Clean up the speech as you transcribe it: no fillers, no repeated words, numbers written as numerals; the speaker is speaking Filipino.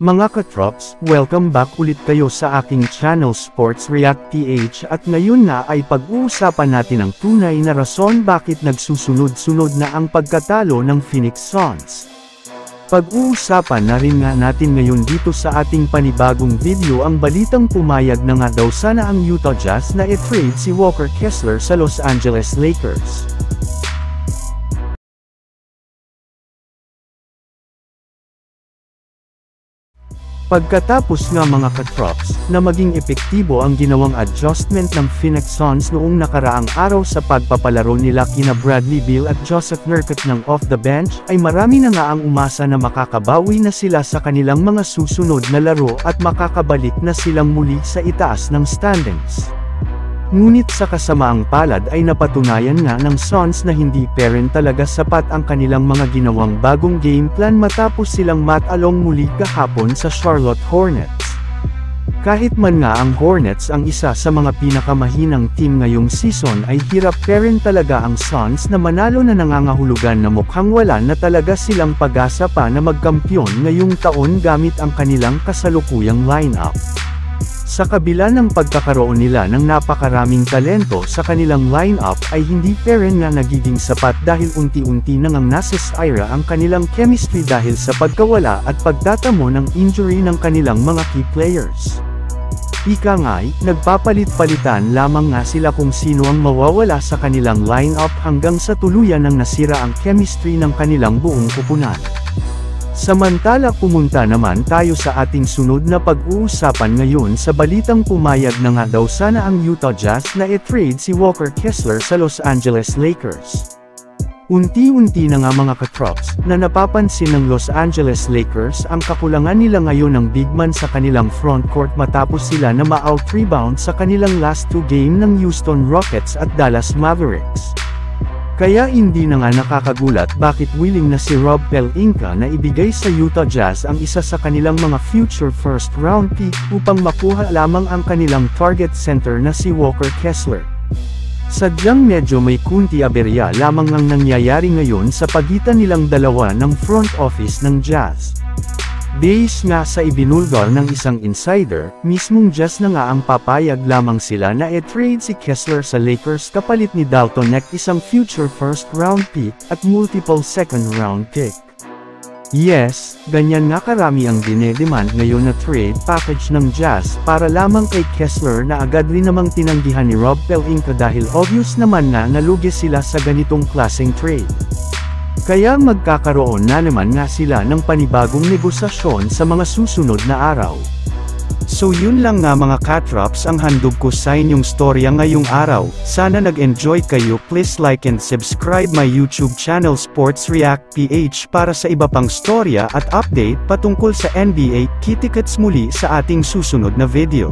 Mga katrops, welcome back ulit kayo sa aking channel Sports React PH at ngayon na ay pag-uusapan natin ang tunay na rason bakit nagsusunod-sunod na ang pagkatalo ng Phoenix Suns. Pag-uusapan na rin nga natin ngayon dito sa ating panibagong video ang balitang pumayag na nga daw sana ang Utah Jazz na i-trade si Walker Kessler sa Los Angeles Lakers. Pagkatapos nga mga katrops, na maging epektibo ang ginawang adjustment ng Phoenix Suns noong nakaraang araw sa pagpapalaro nila kina Bradley Beal at Joseph Nurkic ng off the bench, ay marami na nga ang umasa na makakabawi na sila sa kanilang mga susunod na laro at makakabalik na silang muli sa itaas ng standings. Ngunit sa kasamaang palad ay napatunayan nga ng Suns na hindi pa rin talaga sapat ang kanilang mga ginawang bagong game plan matapos silang matalong muli kahapon sa Charlotte Hornets. Kahit man nga ang Hornets ang isa sa mga pinakamahinang team ngayong season ay hirap pa rin talaga ang Suns na manalo na nangangahulugan na mukhang wala na talaga silang pag-asa pa na magkampiyon ngayong taon gamit ang kanilang kasalukuyang lineup. Sa kabila ng pagkakaroon nila ng napakaraming talento sa kanilang lineup ay hindi pa rin nga nagiging sapat dahil unti-unti nang nasisira ang kanilang chemistry dahil sa pagkawala at pagtatamo ng injury ng kanilang mga key players. Ika nga'y, nagpapalit-palitan lamang nga sila kung sino ang mawawala sa kanilang lineup hanggang sa tuluyan ng nasira ang chemistry ng kanilang buong kupunan. Samantala pumunta naman tayo sa ating sunod na pag-uusapan ngayon sa balitang pumayag na nga daw sana ang Utah Jazz na i-trade si Walker Kessler sa Los Angeles Lakers. Unti-unti na nga mga katrops, na napapansin ng Los Angeles Lakers ang kakulangan nila ngayon ng big man sa kanilang frontcourt matapos sila na ma-out-rebound sa kanilang last two game ng Houston Rockets at Dallas Mavericks. Kaya hindi na nga nakakagulat bakit willing na si Rob Pelinka na ibigay sa Utah Jazz ang isa sa kanilang mga future first round pick upang makuha lamang ang kanilang target center na si Walker Kessler. Sadyang medyo may kunti aberya lamang ang nangyayari ngayon sa pagitan nilang dalawa ng front office ng Jazz. Base nga sa ibinulgar ng isang insider, mismong Jazz na nga ang papayag lamang sila na i-trade si Kessler sa Lakers kapalit ni Dalton Neck isang future first round pick at multiple second round pick. Yes, ganyan nga karami ang dinedemand ngayon na trade package ng Jazz para lamang kay Kessler na agad rin namang tinanggihan ni Rob Pelinka dahil obvious naman na nalugi sila sa ganitong klaseng trade. Kaya magkakaroon na naman nga sila ng panibagong negosasyon sa mga susunod na araw. So yun lang nga mga katrops ang handog ko sa inyong storya ngayong araw. Sana nag-enjoy kayo. Please like and subscribe my YouTube channel Sports React PH para sa iba pang storya at update patungkol sa NBA. Kita-kits muli sa ating susunod na video.